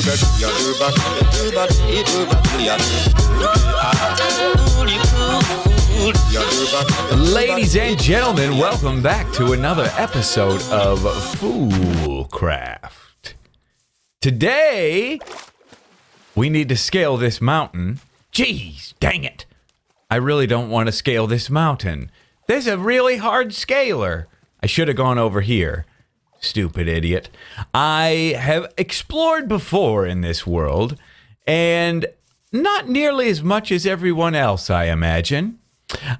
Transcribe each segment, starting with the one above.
Ladies and gentlemen, welcome back to another episode of FoolCraft. Today, we need to scale this mountain. Jeez, dang it. I really don't want to scale this mountain. There's a really hard scaler. I should have gone over here. Stupid idiot. I have explored before in this world, and not nearly as much as everyone else, I imagine.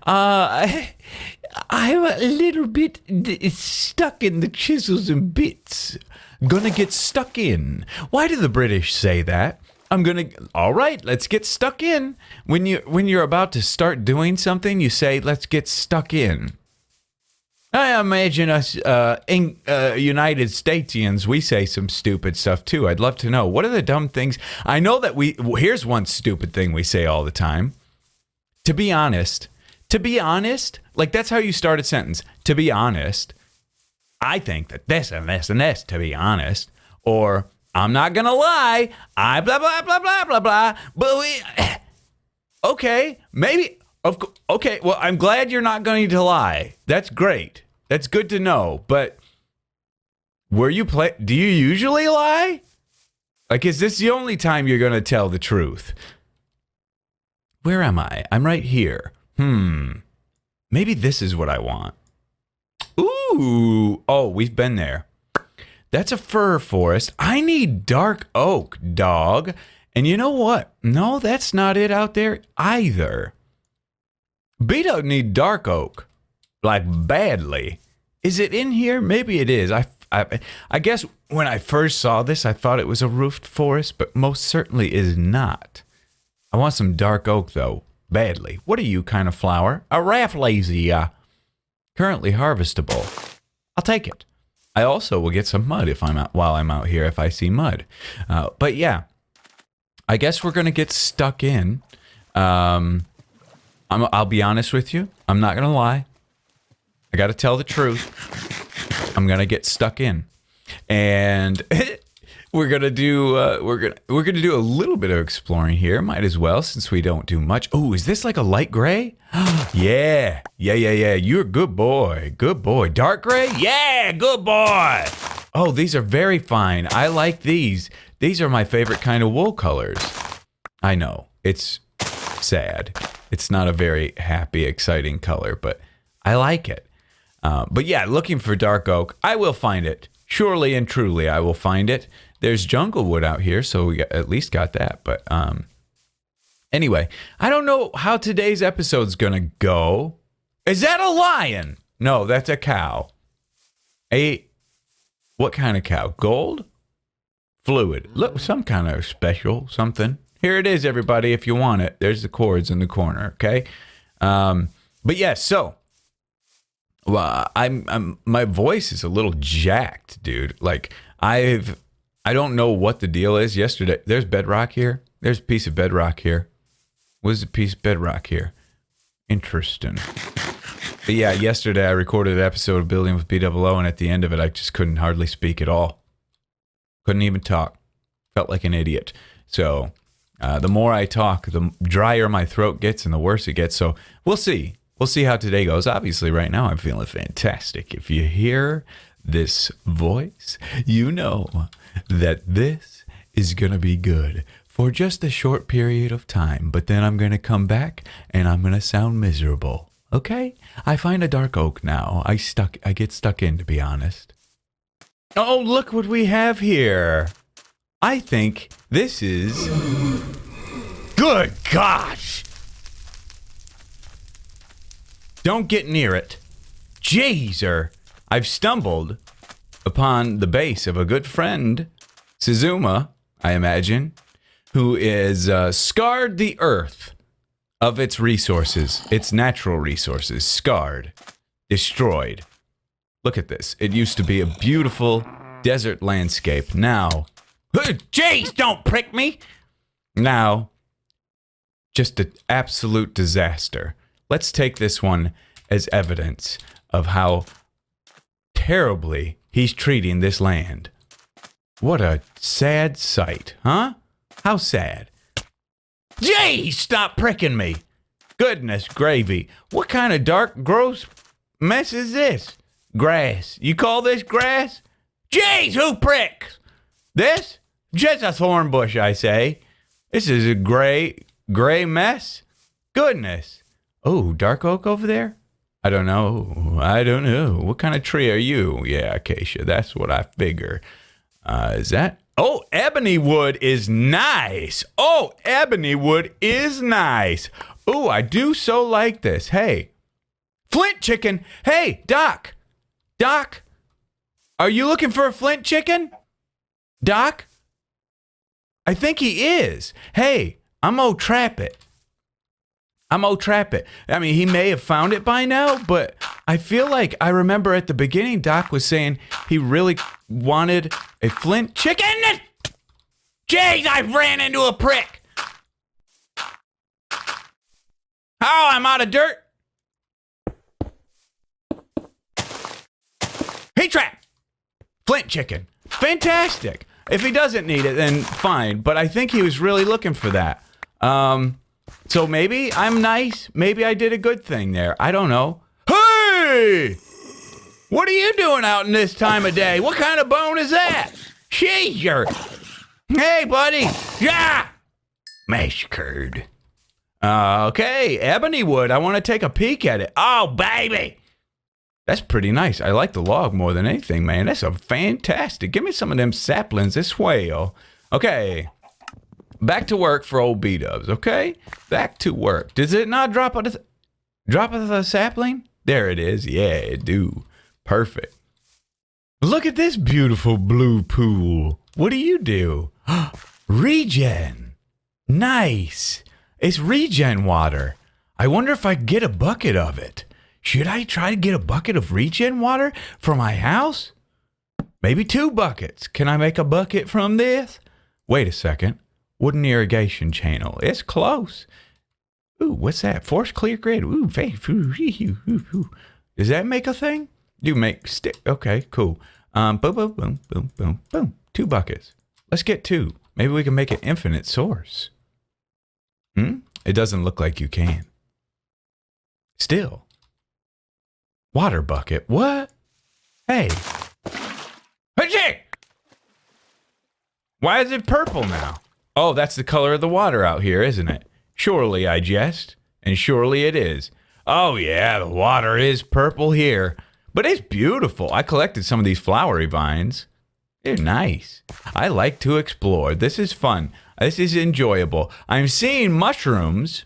I'm a little bit stuck in the chisels and bits. Gonna get stuck in. Why do the British say that? All right, let's get stuck in. When you're about to start doing something, you say, let's get stuck in. I imagine us United Statesians, we say some stupid stuff too. I'd love to know. What are the dumb things? I know that here's one stupid thing we say all the time. To be honest, like that's how you start a sentence. To be honest, I think that this and this and this, to be honest. Or, I'm not going to lie, I blah, blah, blah, blah, blah, blah. But okay, maybe, okay, well, I'm glad you're not going to lie. That's great. That's good to know. But do you usually lie? Like, is this the only time you're going to tell the truth? Where am I? I'm right here. Maybe this is what I want. Ooh. Oh, we've been there. That's a fir forest. I need dark oak, dog. And you know what? No, that's not it out there either. B don't need dark oak. Like, badly. Is it in here? Maybe it is. I guess when I first saw this, I thought it was a roofed forest, but most certainly is not. I want some dark oak, though. Badly. What are you, kind of flower? A Rafflesia. Currently harvestable. I'll take it. I also will get some mud while I'm out here if I see mud. But yeah, I guess we're gonna get stuck in. I'll be honest with you. I'm not gonna lie. I gotta tell the truth. I'm gonna get stuck in, and we're gonna do a little bit of exploring here. Might as well, since we don't do much. Oh, is this like a light gray? Yeah. You're a good boy. Good boy. Dark gray? Yeah, good boy. Oh, these are very fine. I like these. These are my favorite kind of wool colors. I know. It's sad. It's not a very happy, exciting color, but I like it. But yeah, looking for dark oak. I will find it. Surely and truly, I will find it. There's jungle wood out here, so we at least got that. But anyway, I don't know how today's episode's gonna go. Is that a lion? No, that's a cow. What kind of cow? Gold? Fluid. Look, some kind of special something. Here it is, everybody, if you want it. There's the cords in the corner, okay? But yeah, so well, my voice is a little jacked, dude. Like I don't know what the deal is. Yesterday, there's bedrock here. There's a piece of bedrock here. What's a piece of bedrock here? Interesting. But yeah, yesterday I recorded an episode of Building with BOO, and at the end of it, I just couldn't hardly speak at all. Couldn't even talk. Felt like an idiot. So the more I talk, the drier my throat gets and the worse it gets. So we'll see. We'll see how today goes. Obviously, right now, I'm feeling fantastic. If you hear this voice, you know that this is going to be good for just a short period of time. But then I'm going to come back and I'm going to sound miserable. Okay? I find a dark oak now. I get stuck in, to be honest. Oh, look what we have here. I think this is... Good gosh! Don't get near it. Jeezer. I've stumbled upon the base of a good friend, Suzuma, I imagine, who is scarred the earth of its resources, its natural resources, scarred, destroyed. Look at this. It used to be a beautiful desert landscape. Now, jeez, don't prick me. Now, just an absolute disaster. Let's take this one as evidence of how terribly he's treating this land. What a sad sight, huh? How sad. Jeez, stop pricking me. Goodness gravy. What kind of dark, gross mess is this? Grass. You call this grass? Jeez, who pricks? This? Just a thorn bush, I say. This is a gray mess. Goodness. Oh, dark oak over there? I don't know. What kind of tree are you? Yeah, acacia. That's what I figure. Is that? Oh, ebony wood is nice. Oh, ebony wood is nice. Oh, I do so like this. Hey, flint chicken. Hey, Doc. Doc, are you looking for a flint chicken? Doc? I think he is. Hey, I'm gonna trap it. I mean, he may have found it by now, but I feel like I remember at the beginning, Doc was saying he really wanted a flint chicken. Jeez, I ran into a prick. Oh, I'm out of dirt. Heat trap. Flint chicken. Fantastic. If he doesn't need it, then fine. But I think he was really looking for that. So maybe I'm nice. Maybe I did a good thing there. I don't know. Hey! What are you doing out in this time of day? What kind of bone is that? Sheesh. Hey, buddy. Yeah! Mash curd. Okay, ebony wood. I want to take a peek at it. Oh, baby. That's pretty nice. I like the log more than anything, man. That's a fantastic. Give me some of them saplings this way, yo. Okay. Back to work for old B-dubs, okay? Back to work. Does it not drop of the sapling? There it is. Yeah, it do. Perfect. Look at this beautiful blue pool. What do? Regen. Nice. It's regen water. I wonder if I can get a bucket of it. Should I try to get a bucket of regen water for my house? Maybe 2 buckets. Can I make a bucket from this? Wait a second. Wooden irrigation channel. It's close. Ooh, what's that? Force clear grid. Ooh, does that make a thing? You make stick. Okay, cool. Boom, boom, boom, boom, boom, boom. 2 buckets. Let's get 2. Maybe we can make an infinite source. It doesn't look like you can. Still. Water bucket. What? Hey. Hey! Why is it purple now? Oh, that's the color of the water out here, isn't it? Surely I jest, and surely it is. Oh yeah, the water is purple here. But it's beautiful. I collected some of these flowery vines. They're nice. I like to explore. This is fun. This is enjoyable. I'm seeing mushrooms,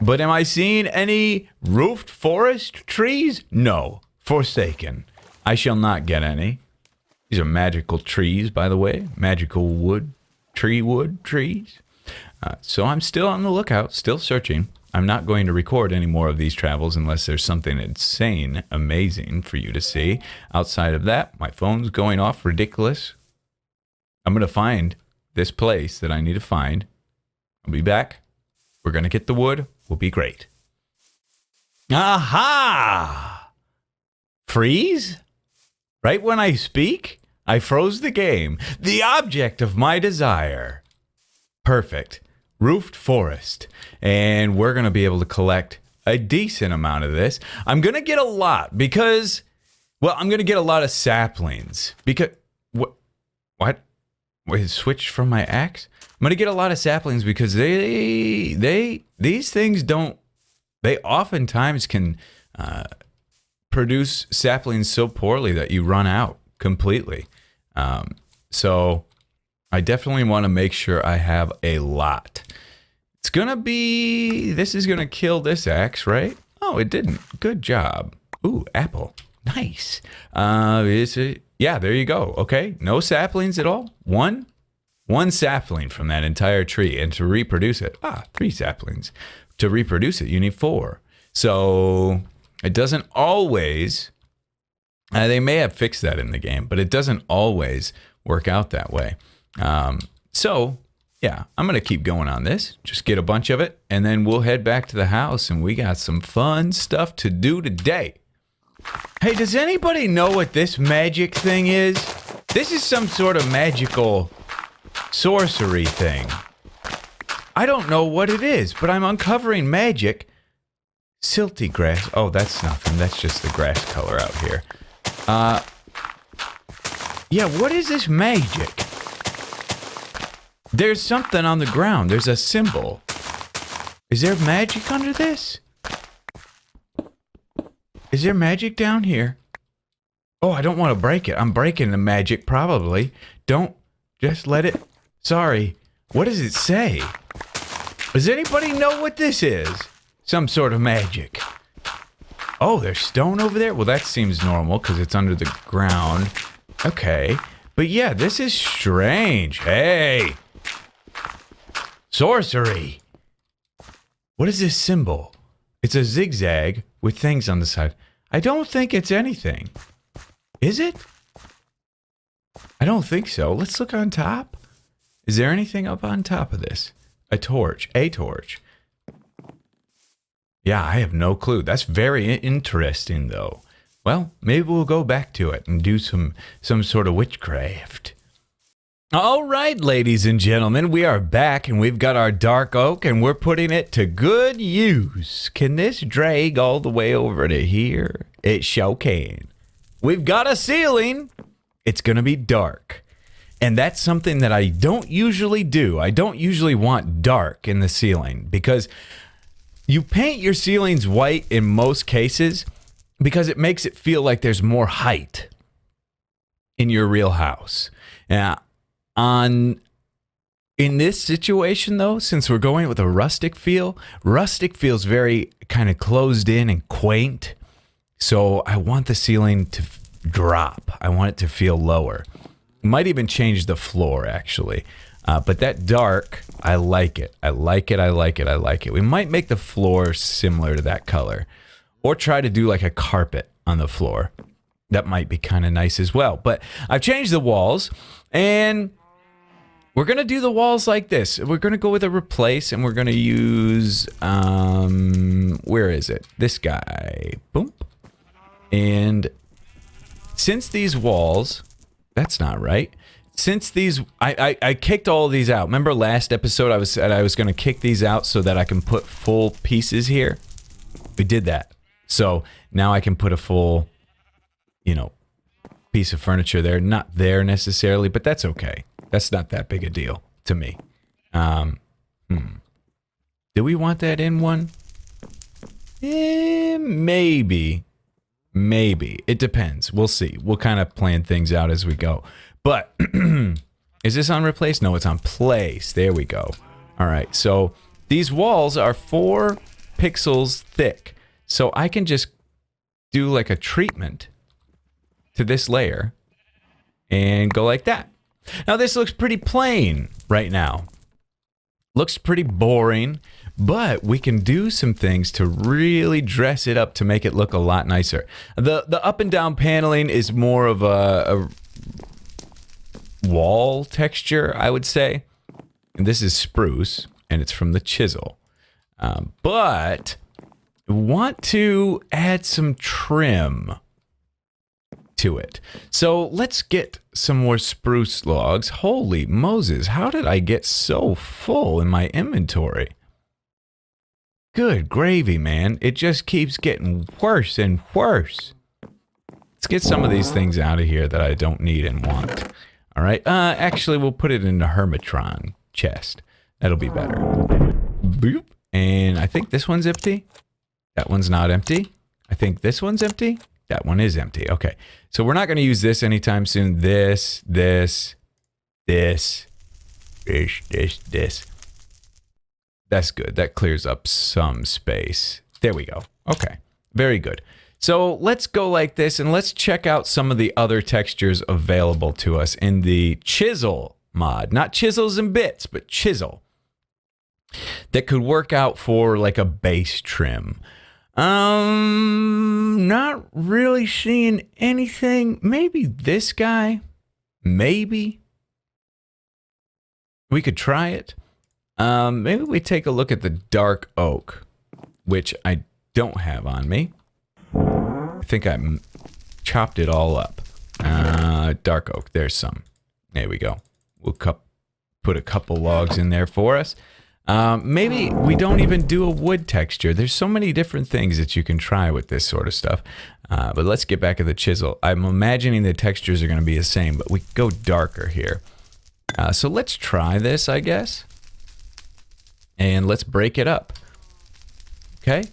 but am I seeing any roofed forest trees? No. Forsaken. I shall not get any. These are magical trees, by the way. Magical wood trees. So I'm still on the lookout, still searching. I'm not going to record any more of these travels unless there's something insane, amazing for you to see. Outside of that, my phone's going off ridiculous. I'm going to find this place that I need to find. I'll be back. We're going to get the wood. Will be great. Aha! Freeze? Right when I speak, I froze the game. The object of my desire. Perfect. Roofed forest. And we're going to be able to collect a decent amount of this. I'm going to get a lot because, well, I'm going to get a lot of saplings. Because, what? Wait, switch from my axe? I'm going to get a lot of saplings because these things don't, they oftentimes can produce saplings so poorly that you run out completely. So I definitely want to make sure I have a lot. It's going to be, this is going to kill this axe, right? Oh, it didn't. Good job. Ooh, apple. Nice. Is it? Yeah, there you go. Okay. No saplings at all. One sapling from that entire tree. And to reproduce it, 3 saplings. To reproduce it, you need 4. So it doesn't always, they may have fixed that in the game, but it doesn't always work out that way. So yeah, I'm going to keep going on this. Just get a bunch of it, and then we'll head back to the house, and we got some fun stuff to do today. Hey, does anybody know what this magic thing is? This is some sort of magical sorcery thing. I don't know what it is, but I'm uncovering magic. Silty grass. Oh, that's nothing. That's just the grass color out here. Yeah, what is this magic? There's something on the ground. There's a symbol. Is there magic under this? Is there magic down here? Oh, I don't want to break it. I'm breaking the magic, probably. Don't. Just let it. Sorry. What does it say? Does anybody know what this is? Some sort of magic. Oh, there's stone over there? Well, that seems normal because it's under the ground. Okay. But yeah, this is strange. Hey. Sorcery. What is this symbol? It's a zigzag with things on the side. I don't think it's anything. Is it? I don't think so. Let's look on top. Is there anything up on top of this? A torch. A torch. Yeah, I have no clue. That's very interesting, though. Well, maybe we'll go back to it and do some sort of witchcraft. All right, ladies and gentlemen, we are back, and we've got our dark oak, and we're putting it to good use. Can this drag all the way over to here? It sure can. We've got a ceiling. It's going to be dark. And that's something that I don't usually do. I don't usually want dark in the ceiling because you paint your ceilings white in most cases because it makes it feel like there's more height in your real house. Now, in this situation, though, since we're going with a rustic feels very kind of closed in and quaint. So I want the ceiling to drop. I want it to feel lower. Might even change the floor, actually. But that dark, I like it. I like it, I like it, I like it. We might make the floor similar to that color. Or try to do like a carpet on the floor. That might be kind of nice as well. But I've changed the walls, and we're going to do the walls like this. We're going to go with a replace, and we're going to use, where is it? This guy. Boom. And since these walls, that's not right. Since these, I kicked all of these out. Remember last episode I said I was going to kick these out so that I can put full pieces here? We did that. So now I can put a full, piece of furniture there. Not there necessarily, but that's okay. That's not that big a deal to me. Do we want that in one? Maybe. Maybe. It depends. We'll see. We'll kind of plan things out as we go. But, is this on replace? No, it's on place. There we go. All right, so these walls are 4 pixels thick. So I can just do like a treatment to this layer and go like that. Now this looks pretty plain right now. Looks pretty boring, but we can do some things to really dress it up to make it look a lot nicer. The up and down paneling is more of a wall texture, I would say. And this is spruce, and it's from the chisel. But want to add some trim to it. So let's get some more spruce logs. Holy Moses, how did I get so full in my inventory? Good gravy, man. It just keeps getting worse and worse. Let's get some of these things out of here that I don't need and want. All right. Actually, we'll put it in the Hermitron chest. That'll be better. Boop. And I think this one's empty. That one's not empty. I think this one's empty. That one is empty. Okay. So we're not going to use this anytime soon. This. That's good. That clears up some space. There we go. Okay. Very good. So let's go like this, and let's check out some of the other textures available to us in the chisel mod. Not chisels and bits, but chisel. That could work out for like a base trim. Not really seeing anything. Maybe this guy. Maybe. We could try it. Maybe we take a look at the dark oak, which I don't have on me. I think I chopped it all up. Dark oak. There's some. There we go. We'll put a couple logs in there for us. Maybe we don't even do a wood texture. There's so many different things that you can try with this sort of stuff. But let's get back to the chisel. I'm imagining the textures are going to be the same, but we go darker here. So let's try this, I guess. And let's break it up. Okay.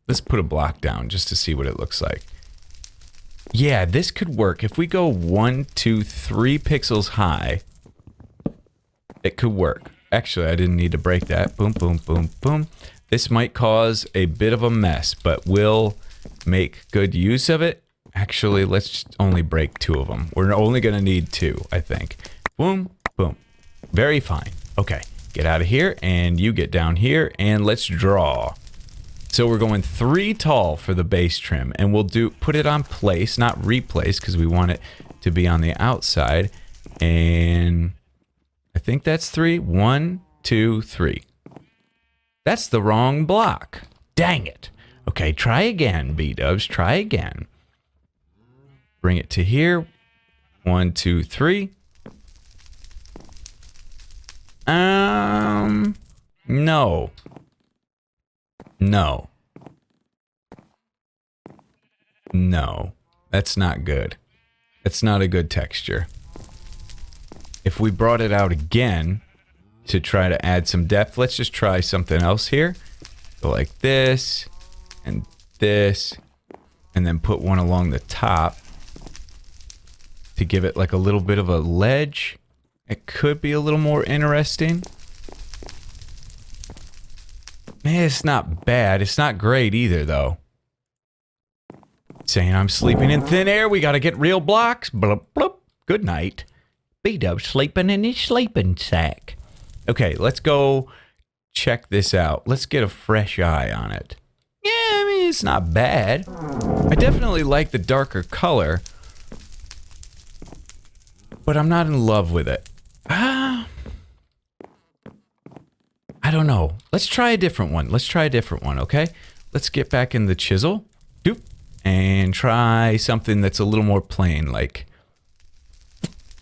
Let's put a block down just to see what it looks like. Yeah, this could work. If we go 1, 2, 3 pixels high, it could work. Actually, I didn't need to break that. Boom, boom, boom, boom. This might cause a bit of a mess, but we'll make good use of it. Actually, let's only break 2 of them. We're only going to need 2, I think. Boom, boom. Very fine. Okay, get out of here, and you get down here, and let's draw. So we're going 3 tall for the base trim, and we'll put it on place, not replace, because we want it to be on the outside. And I think that's 3. 1, 2, 3. That's the wrong block. Dang it. Okay, try again, B-dubs. Try again. Bring it to here. 1, 2, 3. No. No. No. That's not good. That's not a good texture. If we brought it out again to try to add some depth, let's just try something else here. Go like this, and then put one along the top to give it like a little bit of a ledge. It could be a little more interesting. It's not bad. It's not great either, though. Saying I'm sleeping in thin air. We gotta get real blocks. Blup, blup. Good night. B-Dub sleeping in his sleeping sack. Okay, let's go check this out. Let's get a fresh eye on it. Yeah, I mean, it's not bad. I definitely like the darker color, but I'm not in love with it. I don't know. Let's try a different one. Okay? Let's get back in the chisel. Doop. And try something that's a little more plain, like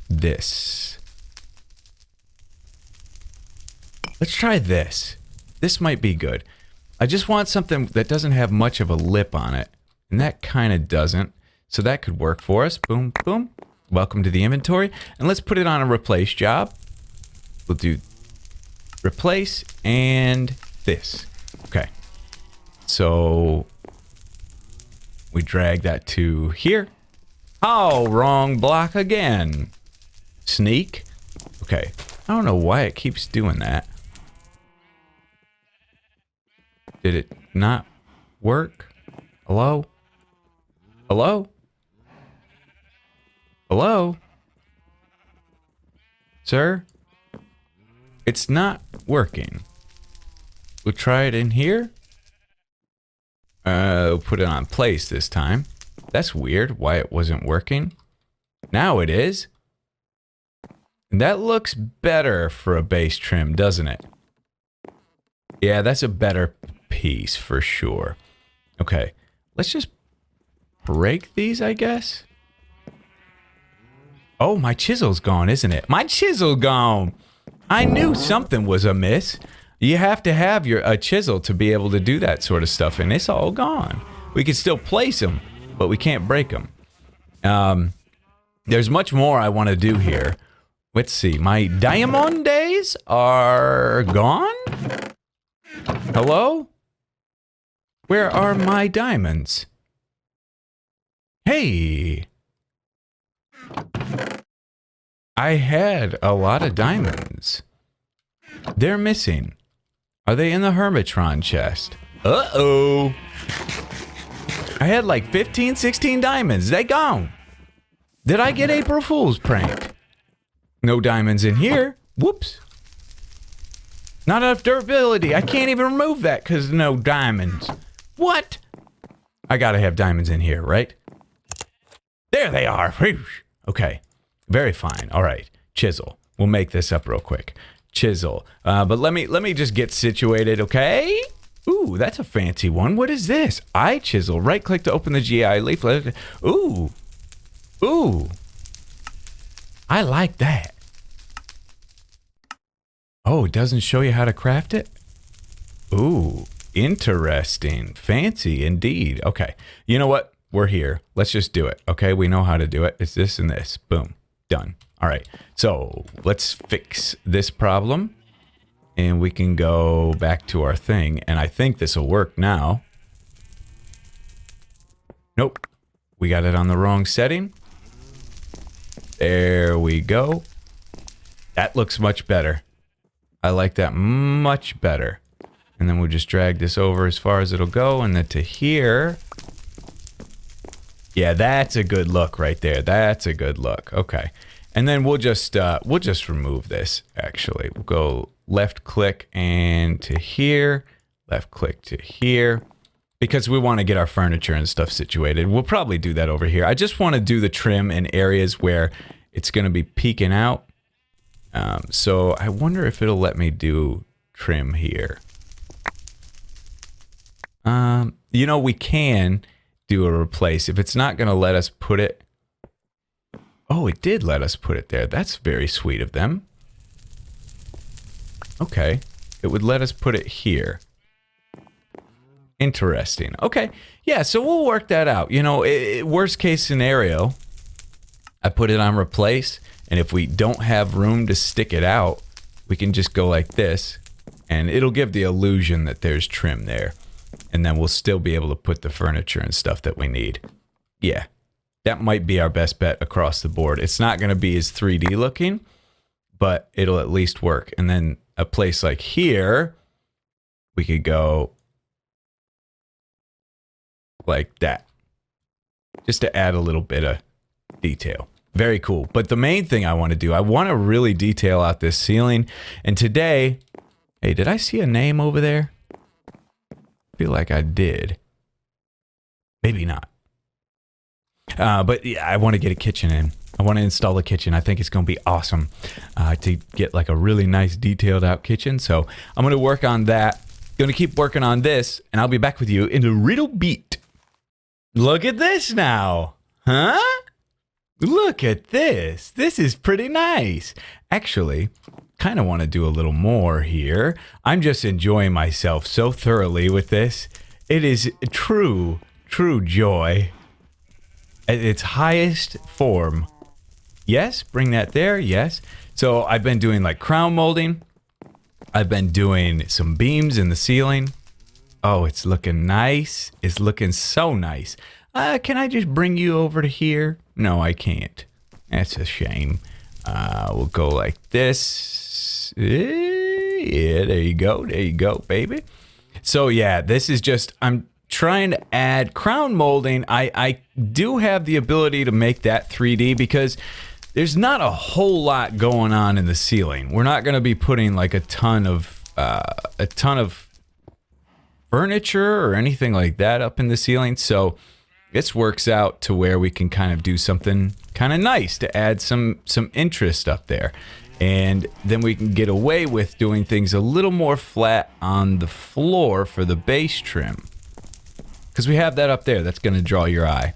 this. Let's try this. This might be good. I just want something that doesn't have much of a lip on it. And that kind of doesn't. So that could work for us. Boom, boom. Welcome to the inventory. And let's put it on a replace job. We'll do replace and this. Okay. So we drag that to here. Oh, wrong block again. Sneak. Okay. I don't know why it keeps doing that. Did it not work? Hello? Hello? Hello? Sir? It's not working. We'll try it in here. We'll put it on place this time. That's weird why it wasn't working. Now it is. And that looks better for a base trim, doesn't it? Yeah, that's a better piece for sure. Okay, let's just break these, I guess. Oh, my chisel's gone, isn't it? My chisel gone. I knew something was amiss. You have to have a chisel to be able to do that sort of stuff, and it's all gone. We can still place them, but we can't break them. There's much more I want to do here. Let's see. My diamond days are gone? Hello? Where are my diamonds? Hey! I had a lot of diamonds. They're missing. Are they in the Hermitron chest? Uh-oh. I had like 15, 16 diamonds. They gone. Did I get April Fool's pranked? No diamonds in here. Whoops. Not enough durability. I can't even remove that because no diamonds. What? I gotta have diamonds in here, right? There they are. Whew. Okay. Very fine. All right. Chisel. We'll make this up real quick. Chisel. But let me just get situated, okay? Ooh, that's a fancy one. What is this? Eye chisel. Right click to open the GI leaflet. Ooh. Ooh. I like that. Oh, it doesn't show you how to craft it? Ooh, interesting. Fancy indeed. Okay. You know what? We're here. Let's just do it. Okay, we know how to do it. It's this and this. Boom. Done. All right. So let's fix this problem. And we can go back to our thing. And I think this will work now. Nope. We got it on the wrong setting. There we go. That looks much better. I like that much better. And then we'll just drag this over as far as it'll go. And then to here. Yeah, that's a good look right there. That's a good look. Okay. And then we'll just remove this, actually. We'll go left click and to here. Left click to here. Because we want to get our furniture and stuff situated. We'll probably do that over here. I just want to do the trim in areas where it's going to be peeking out. So I wonder if it'll let me do trim here. You know, we can do a replace. If it's not going to let us put it. Oh, it did let us put it there. That's very sweet of them. Okay. It would let us put it here. Interesting. Okay. Yeah, so we'll work that out. You know, worst case scenario, I put it on replace, and if we don't have room to stick it out, we can just go like this, and it'll give the illusion that there's trim there. And then we'll still be able to put the furniture and stuff that we need. Yeah. That might be our best bet across the board. It's not going to be as 3D looking, but it'll at least work. And then a place like here, we could go like that. Just to add a little bit of detail. Very cool. But the main thing I want to do, I want to really detail out this ceiling. And today, hey, did I see a name over there? I feel like I did. Maybe not. But yeah, I want to get a kitchen in. I want to install a kitchen. I think it's going to be awesome to get like a really nice detailed out kitchen. So I'm going to work on that. Going to keep working on this, and I'll be back with you in a little bit. Look at this now. Huh? Look at this. This is pretty nice. Actually, kind of want to do a little more here. I'm just enjoying myself so thoroughly with this. It is true joy. At its highest form. Yes, bring that there, yes. So I've been doing like crown molding. I've been doing some beams in the ceiling. Oh, it's looking nice. It's looking so nice. Can I just bring you over to here? No, I can't. That's a shame. We'll go like this. Yeah, there you go. There you go, baby. So yeah, this is just, I'm trying to add crown molding. I do have the ability to make that 3D because there's not a whole lot going on in the ceiling. We're not going to be putting like a ton of furniture or anything like that up in the ceiling. So this works out to where we can kind of do something kind of nice to add some interest up there. And then we can get away with doing things a little more flat on the floor for the base trim. Because we have that up there, that's going to draw your eye.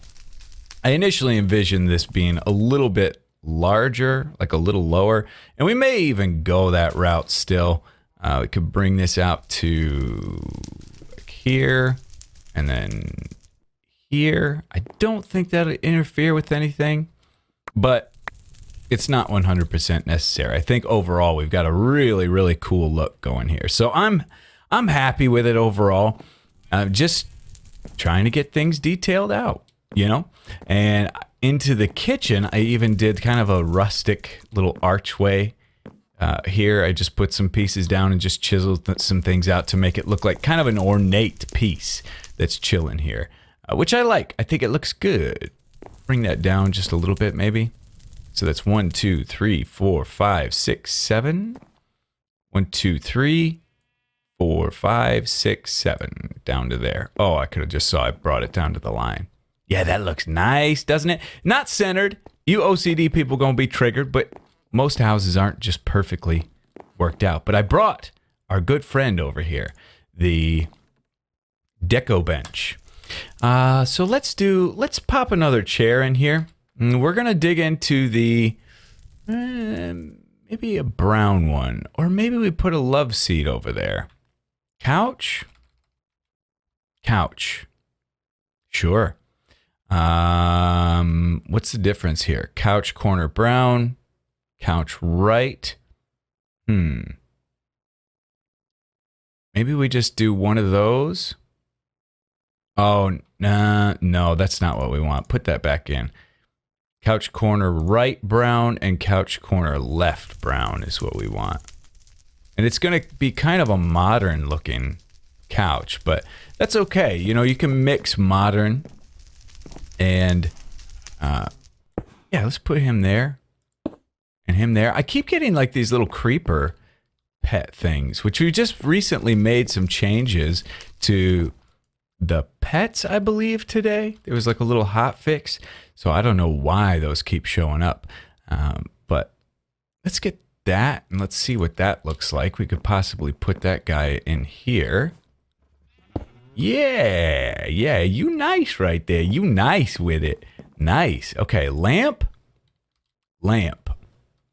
I initially envisioned this being a little bit larger, like a little lower. And we may even go that route still. We could bring this out to like here and then here. I don't think that'll interfere with anything, but it's not 100% necessary. I think overall we've got a really, really cool look going here. So I'm happy with it overall. Just trying to get things detailed out, you know? And into the kitchen, I even did kind of a rustic little archway. Here, I just put some pieces down and just chiseled some things out to make it look like kind of an ornate piece that's chilling here, which I like. I think it looks good. Bring that down just a little bit, maybe. So that's 1, 2, 3, 4, 5, 6, 7. 1, 2, 3, 4, 5, 6, 7. Down to there. Oh, I could have just saw I brought it down to the line. Yeah, that looks nice, doesn't it? Not centered. You OCD people gonna be triggered, but most houses aren't just perfectly worked out. But I brought our good friend over here, the deco bench. So let's pop another chair in here. And we're gonna dig into the maybe a brown one, or maybe we put a love seat over there. Couch. Sure. What's the difference here? Couch corner brown, couch right. Maybe we just do one of those. Oh, nah, no, that's not what we want. Put that back in. Couch corner right brown and couch corner left brown is what we want. And it's going to be kind of a modern looking couch, but that's okay. You know, you can mix modern and yeah, let's put him there and him there. I keep getting like these little creeper pet things, which we just recently made some changes to the pets, I believe, today. There was like a little hot fix, so I don't know why those keep showing up. But let's get that and let's see what that looks like. We could possibly put that guy in here. Yeah, you nice right there. You nice with it. Nice. Okay, lamp.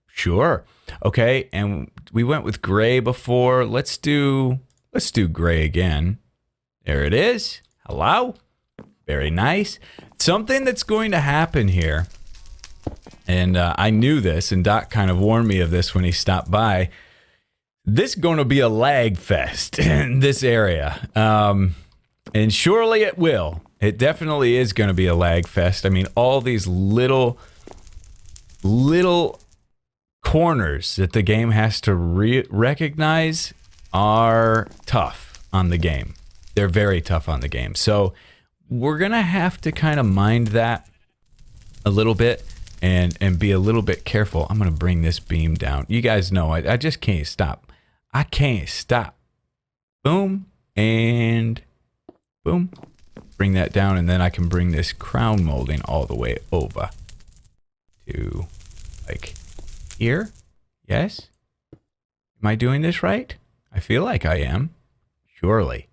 Sure. Okay, and we went with gray before. Let's do gray again. There it is. Hello. Very nice. Something that's going to happen here, and I knew this, and Doc kind of warned me of this when he stopped by. This is going to be a lag fest in this area. And surely it will. It definitely is going to be a lag fest. I mean, all these little corners that the game has to recognize are tough on the game. They're very tough on the game. So we're going to have to kind of mind that a little bit and be a little bit careful. I'm going to bring this beam down. You guys know I just can't stop. I can't stop. Boom and boom. Bring that down, and then I can bring this crown molding all the way over to like here. Yes? Am I doing this right? I feel like I am. Surely.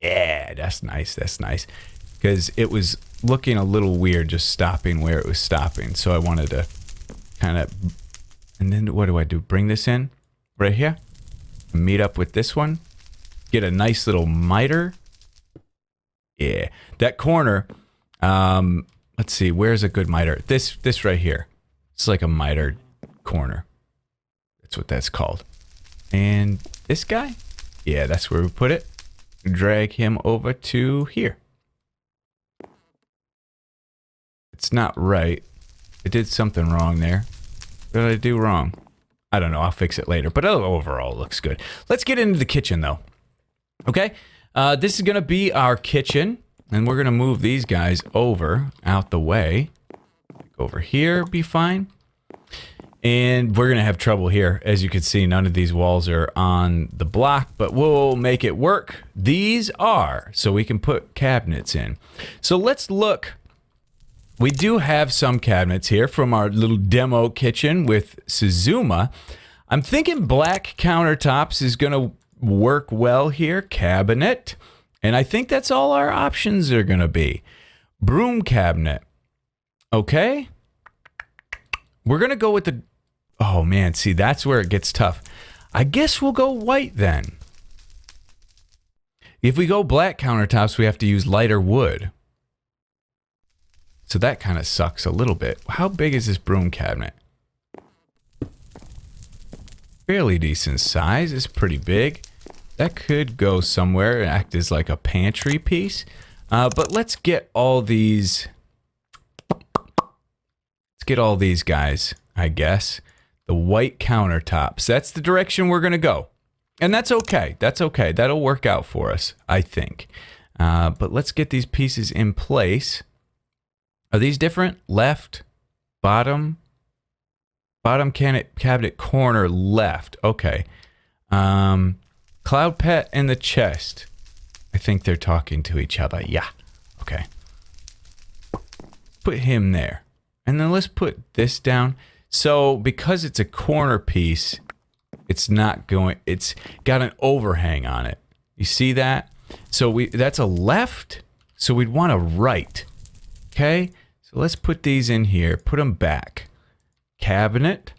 Yeah, that's nice. That's nice. Because it was looking a little weird just stopping where it was stopping. So I wanted to kind of... And then what do? Bring this in right here. Meet up with this one. Get a nice little miter. Yeah. That corner... let's see. Where's a good miter? This right here. It's like a miter corner. That's what that's called. And this guy? Yeah, that's where we put it. Drag him over to here. It's not right. I did something wrong there. What did I do wrong? I don't know. I'll fix it later. But overall, it looks good. Let's get into the kitchen, though. Okay? This is going to be our kitchen. And we're going to move these guys over, out the way. Over here, be fine. And we're going to have trouble here. As you can see, none of these walls are on the block, but we'll make it work. These are, so we can put cabinets in. So let's look. We do have some cabinets here from our little demo kitchen with Suzuma. I'm thinking black countertops is going to work well here. Cabinet. And I think that's all our options are going to be. Broom cabinet. Okay. We're going to go with the... Oh, man. See, that's where it gets tough. I guess we'll go white then. If we go black countertops, we have to use lighter wood. So that kind of sucks a little bit. How big is this broom cabinet? Fairly decent size. It's pretty big. That could go somewhere and act as like a pantry piece. But let's get all these... Let's get all these guys, I guess. The white countertops. That's the direction we're going to go. And that's okay. That's okay. That'll work out for us, I think. But let's get these pieces in place. Are these different? Left, bottom cabinet corner left. Okay. Cloud pet and the chest. I think they're talking to each other. Yeah. Okay. Put him there. And then let's put this down. So because it's a corner piece, it's not going, it's got an overhang on it. You see that? So that's a left. So we'd want a right. Okay. So let's put these in here. Put them back. Cabinet.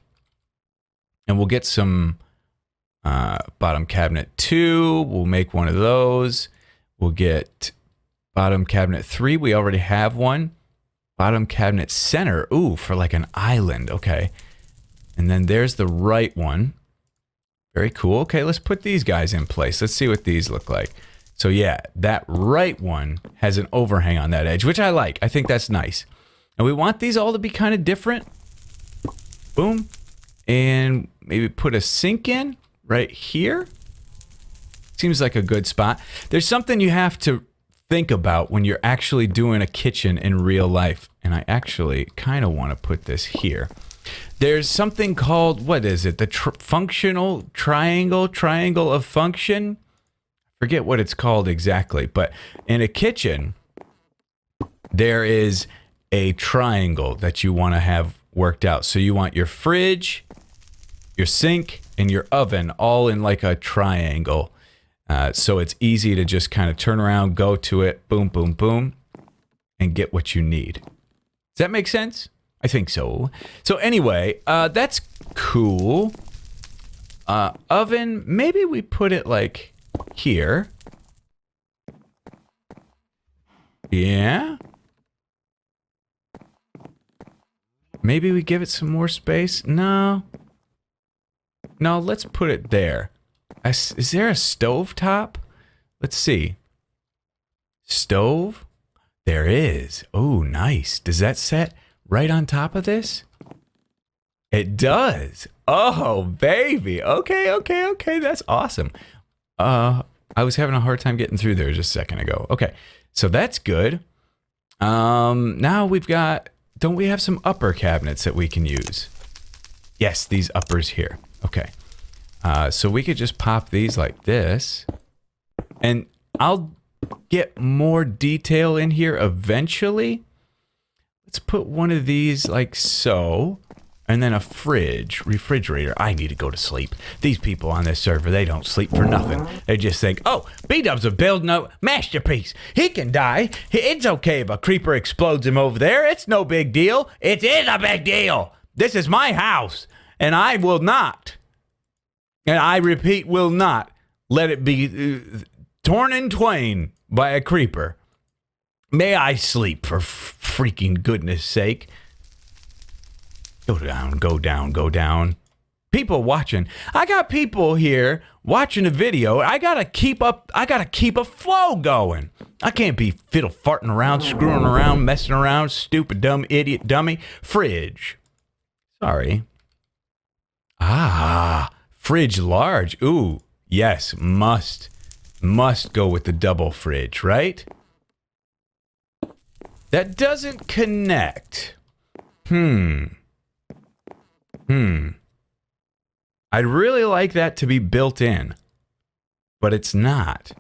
And we'll get some bottom cabinet 2. We'll make one of those. We'll get bottom cabinet 3. We already have one. Bottom cabinet center. Ooh, for like an island. Okay. And then there's the right one. Very cool. Okay, let's put these guys in place. Let's see what these look like. So yeah, that right one has an overhang on that edge, which I like. I think that's nice. And we want these all to be kind of different. Boom. And maybe put a sink in right here. Seems like a good spot. There's something you have to think about when you're actually doing a kitchen in real life. And I actually kind of want to put this here. There's something called, what is it? The functional triangle of function. Forget what it's called exactly, but in a kitchen, there is a triangle that you want to have worked out. So you want your fridge, your sink, and your oven all in like a triangle. So it's easy to just kind of turn around, go to it, boom, boom, boom, and get what you need. Does that make sense? I think so. So anyway, that's cool. Oven, maybe we put it like here. Yeah. Maybe we give it some more space. No. No, let's put it there. Is there a stove top? Let's see. Stove? There is. Oh, nice. Does that set right on top of this? It does. Oh, baby. Okay, okay, okay. That's awesome. I was having a hard time getting through there just a second ago. Okay, so that's good. Now we've got, don't we have some upper cabinets that we can use? Yes, these uppers here. Okay. So we could just pop these like this. And I'll get more detail in here eventually. Let's put one of these like so. And then a refrigerator. I need to go to sleep. These people on this server, they don't sleep for nothing. They just think, oh, B-Dub's a building a masterpiece. He can die. It's okay if a creeper explodes him over there. It's no big deal. It is a big deal. This is my house. And I will not, and I repeat, will not let it be torn in twain by a creeper. May I sleep for freaking goodness sake. Go down, go down, go down. People watching. I got people here watching a video. I gotta keep a flow going. I can't be fiddle farting around, screwing around, messing around, stupid, dumb, idiot, dummy. Fridge. Sorry. Ah, fridge large. Ooh, yes, must go with the double fridge, right? That doesn't connect. I'd really like that to be built in, but it's not.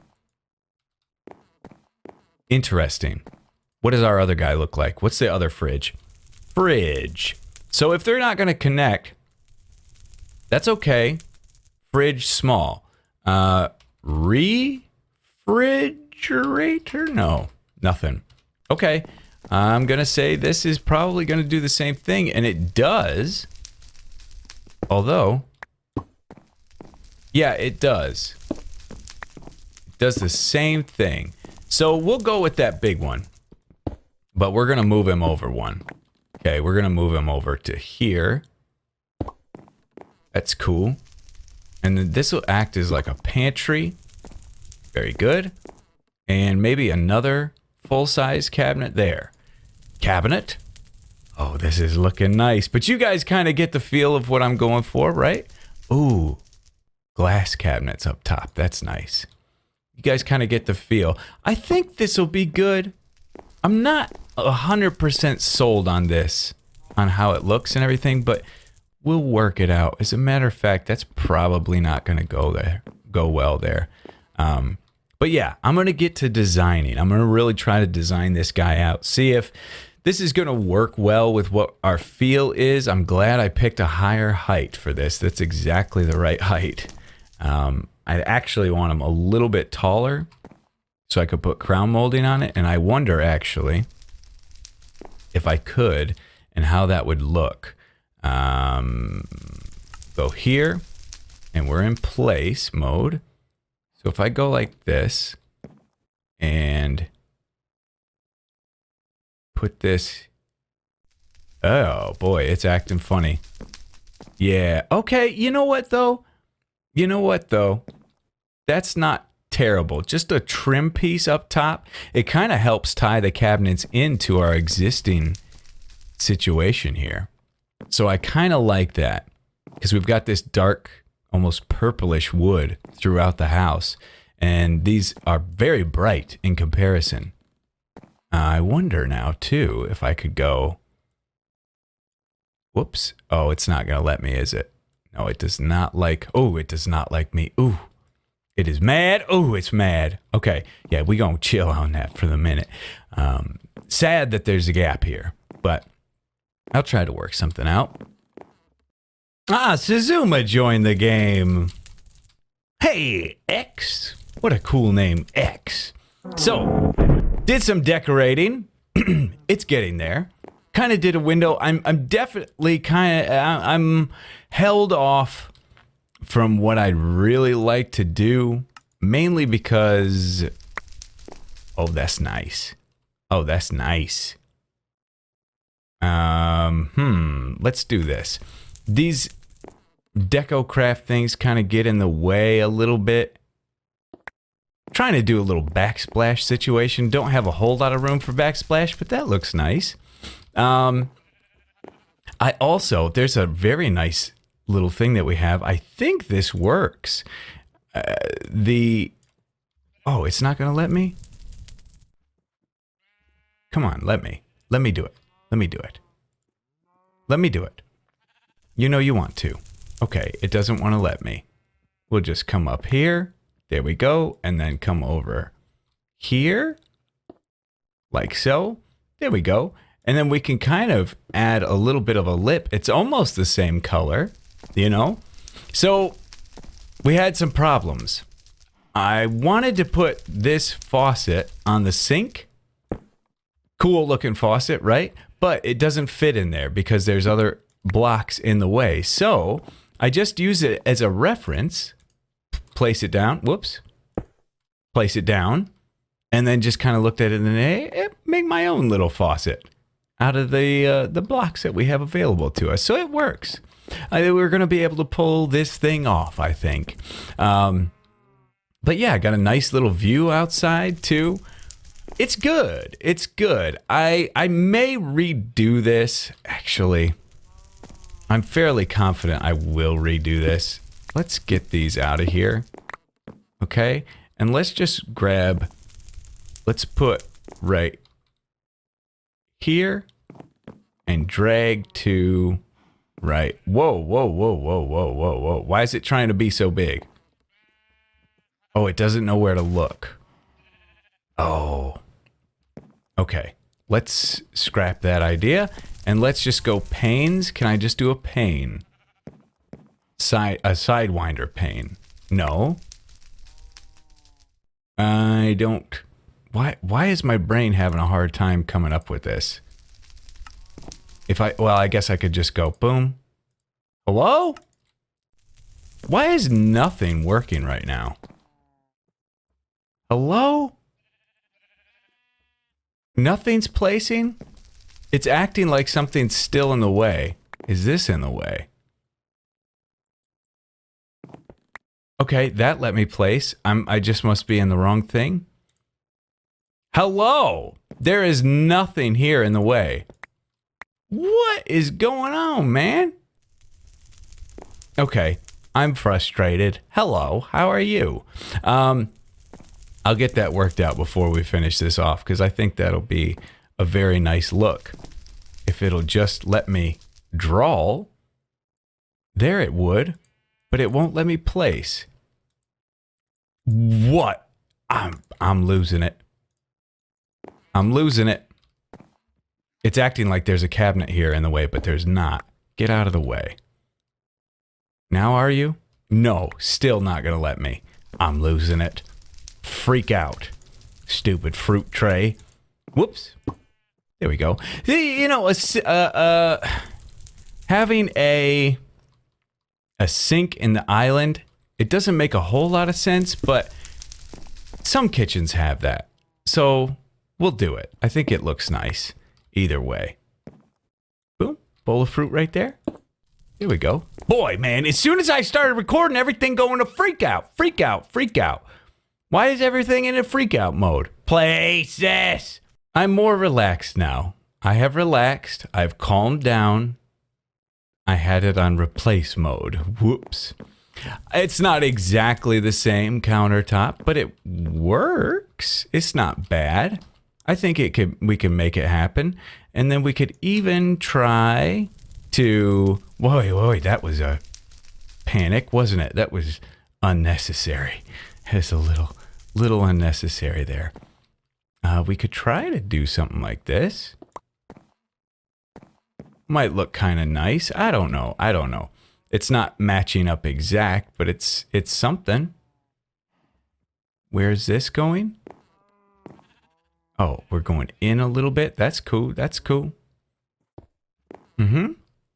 Interesting. What does our other guy look like? What's the other fridge? Fridge. So if they're not going to connect, that's okay. Fridge small. Refrigerator? No, nothing. Okay. I'm going to say this is probably going to do the same thing, and it does. Although, yeah, it does. It does the same thing. So we'll go with that big one. But we're going to move him over one. Okay, we're going to move him over to here. That's cool. And then this will act as like a pantry. Very good. And maybe another full-size cabinet there. Cabinet. Oh, this is looking nice. But you guys kind of get the feel of what I'm going for, right? Ooh, glass cabinets up top. That's nice. You guys kind of get the feel. I think this will be good. I'm not 100% sold on this, on how it looks and everything, but we'll work it out. As a matter of fact, that's probably not going to go well there. But yeah, I'm going to get to designing. I'm going to really try to design this guy out. See if this is going to work well with what our feel is. I'm glad I picked a higher height for this. That's exactly the right height. I actually want him a little bit taller. so I could put crown molding on it. And I wonder actually if I could and how that would look. Go here and we're in place mode. So if I go like this and put this, oh boy, it's acting funny. Yeah, okay, you know what though? That's not terrible. Just a trim piece up top. It kind of helps tie the cabinets into our existing situation here. So I kind of like that because we've got this dark, almost purplish wood throughout the house. And these are very bright in comparison. I wonder now too if I could go, whoops. Oh, it's not going to let me, is it? No, it does not like, oh, it does not like me. Ooh, it is mad. Oh, it's mad. Okay. Yeah, we going to chill on that for the minute. Sad that there's a gap here, but I'll try to work something out. Ah, Suzuma joined the game. Hey, X. What a cool name, X. So, did some decorating. It's getting there. Kind of did a window. I'm definitely I'm held off from what I'd really like to do, mainly because, oh, that's nice. Oh, that's nice. Let's do this. These DecoCraft things kind of get in the way a little bit. Trying to do a little backsplash situation. Don't have a whole lot of room for backsplash, but that looks nice. I also, there's a very nice little thing that we have. I think this works. Oh, it's not going to let me? Come on, let me do it. Let me do it. Let me do it. You know you want to. Okay, it doesn't want to let me. We'll just come up here. There we go. And then come over here. Like so. There we go. And then we can kind of add a little bit of a lip. It's almost the same color, you know? So we had some problems. I wanted to put this faucet on the sink. Cool looking faucet, right? But it doesn't fit in there because there's other blocks in the way. So I just use it as a reference. Place it down. Whoops. Place it down. And then just kind of looked at it and make my own little faucet out of the blocks that we have available to us. So it works. We're going to be able to pull this thing off, I think. But yeah, got a nice little view outside too. It's good. It's good. I may redo this. Actually, I'm fairly confident I will redo this. Let's get these out of here. Okay. And let's just grab, let's put right here and drag to right. Whoa, whoa, whoa, whoa, whoa, whoa, whoa. Why is it trying to be so big? Oh, it doesn't know where to look. Oh. Okay. Let's scrap that idea and let's just go panes. Can I just do a pane? A sidewinder pane. No. I don't. Why is my brain having a hard time coming up with this? Well, I guess I could just go boom. Hello? Why is nothing working right now? Hello? Nothing's placing? It's acting like something's still in the way. Is this in the way? Okay, that let me place. I just must be in the wrong thing. Hello? There is nothing here in the way. What is going on, man? Okay, I'm frustrated. Hello, how are you? I'll get that worked out before we finish this off because I think that'll be a very nice look. If it'll just let me draw, there it would, but it won't let me place. What? I'm losing it. I'm losing it. It's acting like there's a cabinet here in the way, but there's not. Get out of the way. Now are you? No, still not gonna let me. I'm losing it. Freak out. Stupid fruit tray. Whoops. There we go. You know, having a sink in the island, it doesn't make a whole lot of sense, but some kitchens have that. So we'll do it. I think it looks nice either way. Boom. Bowl of fruit right there. Here we go. Boy, man, as soon as I started recording, everything going to freak out, freak out, freak out. Why is everything in a freak out mode? Places. I'm more relaxed now. I have relaxed. I've calmed down. I had it on replace mode. Whoops. It's not exactly the same countertop, but it works. It's not bad. I think we can make it happen. And then we could even try to... Whoa, that was a panic, wasn't it? That was unnecessary. It's a little unnecessary there. We could try to do something like this. Might look kind of nice. I don't know. It's not matching up exact, but it's something. Where's this going? Oh, we're going in a little bit. That's cool. That's cool.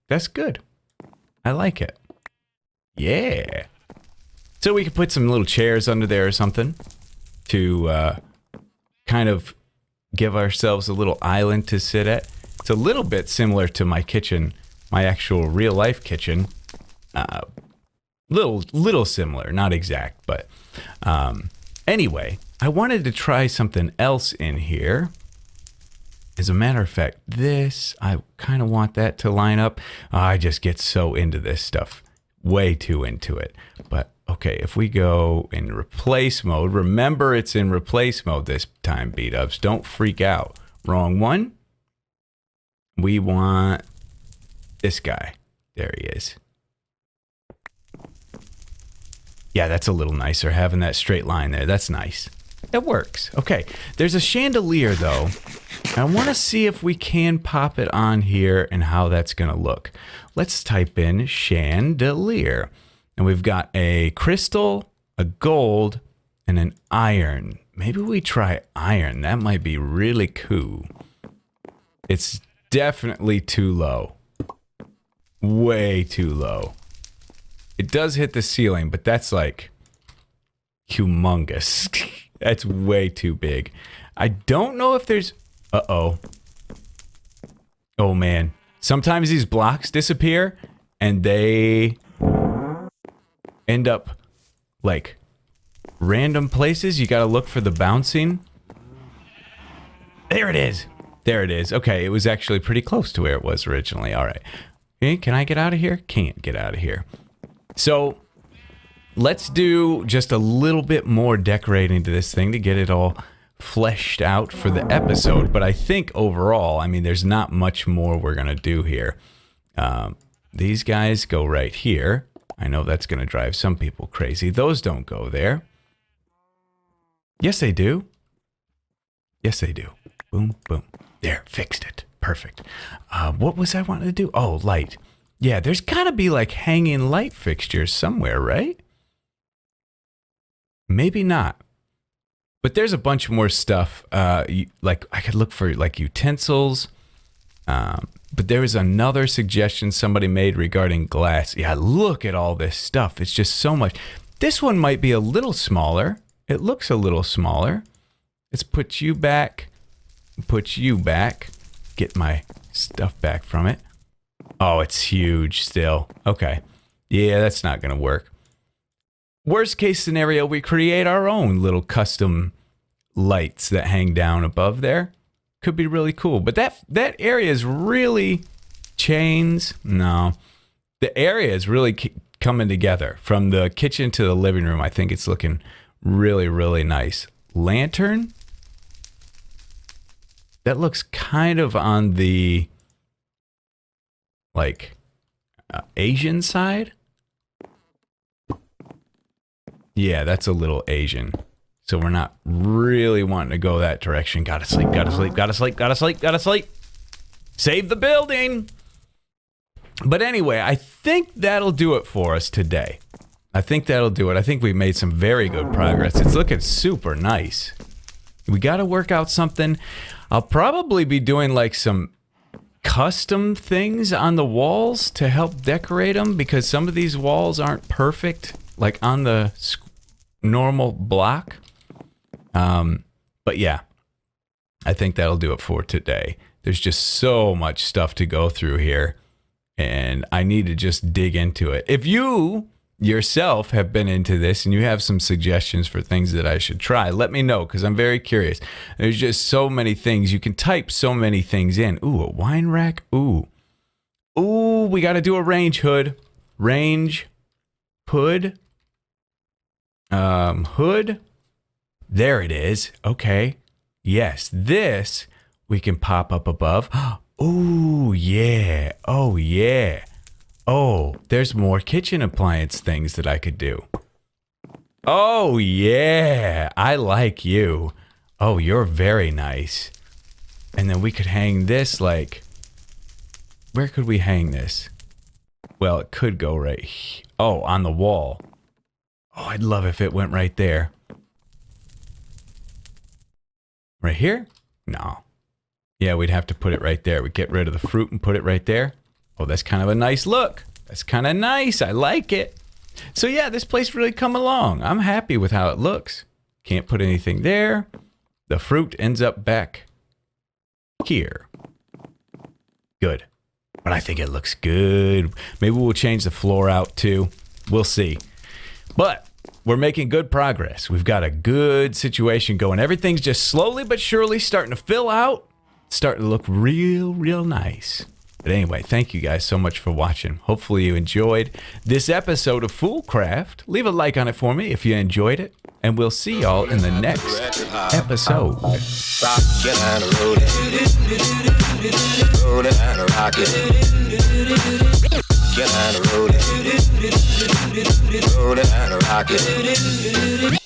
That's good. I like it. Yeah. So we could put some little chairs under there or something to kind of give ourselves a little island to sit at. It's a little bit similar to my kitchen, my actual real life kitchen. Little similar, not exact, but anyway, I wanted to try something else in here. As a matter of fact, I kind of want that to line up. I just get so into this stuff, way too into it. But okay, if we go in replace mode, remember it's in replace mode this time, B-dubs. Don't freak out. Wrong one. We want this guy. There he is. Yeah, that's a little nicer, having that straight line there. That's nice. It works. Okay, there's a chandelier, though. I want to see if we can pop it on here and how that's going to look. Let's type in chandelier. And we've got a crystal, a gold, and an iron. Maybe we try iron. That might be really cool. It's definitely too low. Way too low. It does hit the ceiling, but that's like humongous. That's way too big. I don't know if there's... Uh-oh. Oh, man. Sometimes these blocks disappear, and they end up, like, random places. You gotta look for the bouncing. There it is. There it is. Okay, it was actually pretty close to where it was originally. All right. Okay, can I get out of here? Can't get out of here. So let's do just a little bit more decorating to this thing to get it all fleshed out for the episode. But I think overall, I mean, there's not much more we're going to do here. These guys go right here. I know that's going to drive some people crazy. Those don't go there. Yes, they do. Yes, they do. Boom, boom. There, fixed it. Perfect. What was I wanting to do? Oh, light. Yeah, there's got to be like hanging light fixtures somewhere, right? Maybe not. But there's a bunch more stuff. Like I could look for like utensils. But there was another suggestion somebody made regarding glass. Yeah, look at all this stuff. It's just so much. This one might be a little smaller. It looks a little smaller. Let's put you back. Put you back. Get my stuff back from it. Oh, it's huge still. Okay. Yeah, that's not going to work. Worst case scenario, we create our own little custom lights that hang down above there. Could be really cool. But that area is really chains. No. The area is really coming together. From the kitchen to the living room, I think it's looking really, really nice. Lantern? That looks kind of on the like Asian side. Yeah, that's a little Asian. So we're not really wanting to go that direction. Gotta sleep, gotta sleep, gotta sleep, gotta sleep, gotta sleep. Save the building. But anyway, I think that'll do it for us today. I think that'll do it. I think we've made some very good progress. It's looking super nice. We got to work out something. I'll probably be doing like some custom things on the walls to help decorate them, because some of these walls aren't perfect, like on the normal block. But yeah, I think that'll do it for today. There's just so much stuff to go through here, and I need to just dig into it. If you yourself have been into this and you have some suggestions for things that I should try, let me know, because I'm very curious. There's just so many things. You can type so many things in. Ooh, a wine rack. Ooh, we got to do a range hood. Range hood. Hood. There it is. Okay. Yes, this we can pop up above. Ooh, yeah. Oh, yeah. Oh, there's more kitchen appliance things that I could do. Oh, yeah. I like you. Oh, you're very nice. And then we could hang this like... Where could we hang this? Well, it could go right here. Oh, on the wall. Oh, I'd love if it went right there. Right here? No. Yeah, we'd have to put it right there. We'd get rid of the fruit and put it right there. Oh, that's kind of a nice look. That's kind of nice. I like it. So yeah, this place really come along. I'm happy with how it looks. Can't put anything there. The fruit ends up back here. Good. But I think it looks good. Maybe we'll change the floor out too. We'll see. But we're making good progress. We've got a good situation going. Everything's just slowly but surely starting to fill out. Starting to look real, real nice. But anyway, thank you guys so much for watching. Hopefully you enjoyed this episode of FoolCraft. Leave a like on it for me if you enjoyed it. And we'll see y'all in the next episode. Rockin' and rollin', rollin' and rockin', rockin' and rollin', rollin' and rockin'.